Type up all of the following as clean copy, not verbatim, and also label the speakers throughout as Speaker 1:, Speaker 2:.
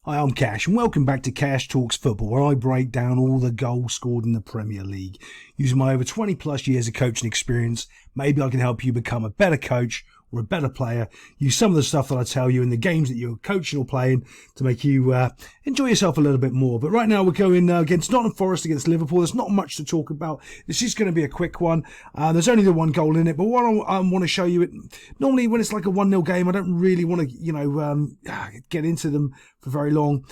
Speaker 1: Hi, I'm Cash, and welcome back to Cash Talks Football, where I break down all the goals scored in the Premier League. Using my over 20 plus years of coaching experience, maybe I can help you become a better coach or a better player. Use some of the stuff that I tell you in the games that you're coaching or playing to make you enjoy yourself a little bit more. But right now we're going against Nottingham Forest against Liverpool. There's not much to talk about. This is going to be a quick one. There's only the one goal in it, but what I want to show you, normally when it's like a 1-0 game, I don't really want to, get into them for very long.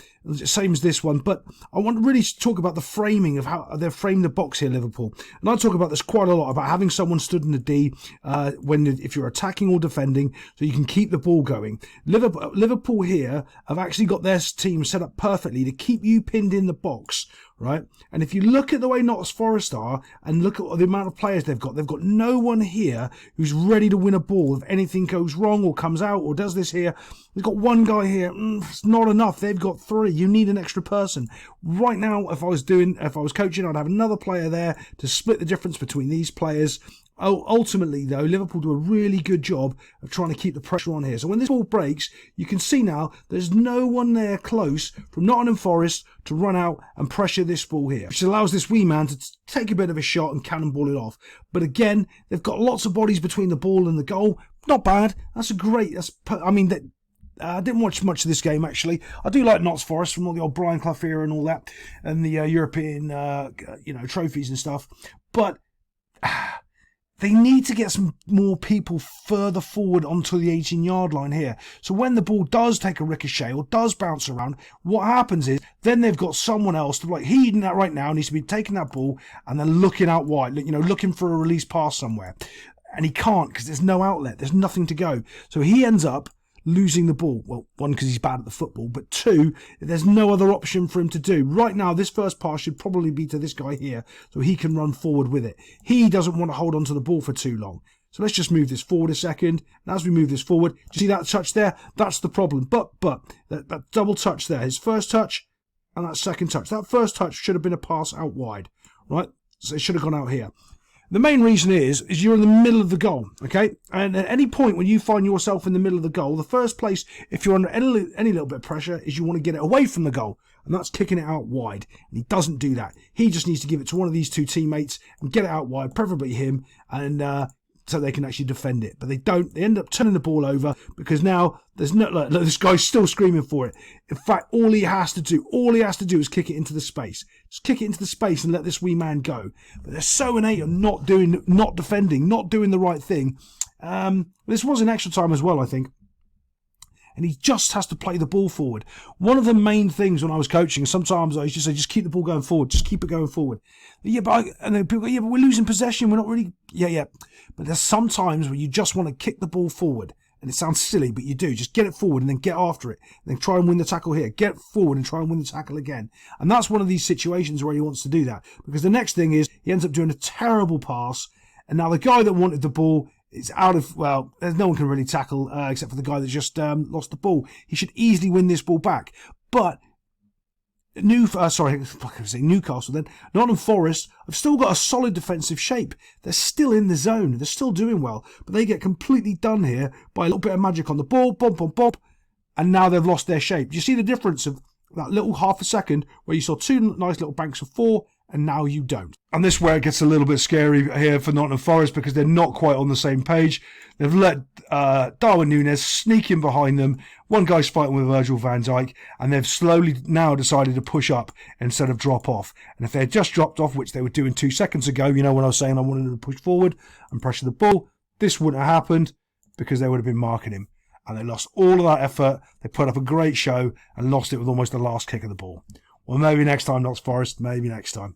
Speaker 1: Same as this one, but I want to really talk about the framing of how they've framed the box here, Liverpool. And I talk about this quite a lot, about having someone stood in the D if you're attacking or defending, so you can keep the ball going. Liverpool here have actually got their team set up perfectly to keep you pinned in the box, right? And if you look at the way Nottingham Forest are and look at the amount of players they've got no one here who's ready to win a ball if anything goes wrong or comes out or does this here. They've got one guy here. It's not enough. They've got three. You need an extra person. Right now, if I was coaching, I'd have another player there to split the difference between these players. Ultimately, though, Liverpool do a really good job of trying to keep the pressure on here. So when this ball breaks, you can see now there's no one there close from Nottingham Forest to run out and pressure this ball here, which allows this wee man to take a bit of a shot and cannonball it off. But again, they've got lots of bodies between the ball and the goal. Not bad. I didn't watch much of this game, actually. I do like Notts Forest from all the old Brian Clough era and all that, and the European, trophies and stuff. But they need to get some more people further forward onto the 18-yard line here. So when the ball does take a ricochet or does bounce around, what happens is then they've got someone else to, like, he right now needs to be taking that ball and then looking out wide, looking for a release pass somewhere. And he can't because there's no outlet. There's nothing to go. So he ends up losing the ball. Well, one, because he's bad at the football, but two, there's no other option for him to do. Right now, this first pass should probably be to this guy here, so he can run forward with it. He doesn't want to hold on to the ball for too long. So let's just move this forward a second. And as we move this forward, do you see that touch there? That's the problem. But that double touch there, his first touch and that second touch. That first touch should have been a pass out wide, right? So it should have gone out here. The main reason is you're in the middle of the goal, okay? And at any point when you find yourself in the middle of the goal, the first place, if you're under any little bit of pressure, is you want to get it away from the goal. And that's kicking it out wide. And he doesn't do that. He just needs to give it to one of these two teammates and get it out wide, preferably him, and so they can actually defend it. But they don't. They end up turning the ball over because now there's no, look, this guy's still screaming for it. In fact, all he has to do is kick it into the space. Just kick it into the space and let this wee man go. But they're so innate on not defending, not doing the right thing. This was in extra time as well, I think. And he just has to play the ball forward. One of the main things when I was coaching, sometimes I used to say, just keep the ball going forward. Just keep it going forward. And then people go, but we're losing possession. We're not really... Yeah. But there's sometimes where you just want to kick the ball forward. And it sounds silly, but you do. Just get it forward and then get after it. And then try and win the tackle here. Get forward and try and win the tackle again. And that's one of these situations where he wants to do that. Because the next thing is he ends up doing a terrible pass. And now the guy that wanted the ball... It's out of, well, there's no one can really tackle except for the guy that just lost the ball. He should easily win this ball back. But Newcastle then, Nottingham Forest have still got a solid defensive shape. They're still in the zone. They're still doing well. But they get completely done here by a little bit of magic on the ball, bob, and now they've lost their shape. Do you see the difference of that little half a second where you saw two nice little banks of four, and now you don't? And this is where it gets a little bit scary here for Nottingham Forest because they're not quite on the same page. They've let Darwin Núñez sneak in behind them. One guy's fighting with Virgil van Dijk, and they've slowly now decided to push up instead of drop off. And if they had just dropped off, which they were doing 2 seconds ago, when I was saying I wanted them to push forward and pressure the ball, this wouldn't have happened because they would have been marking him. And they lost all of that effort. They put up a great show and lost it with almost the last kick of the ball. Well, maybe next time, Notts Forest. Maybe next time.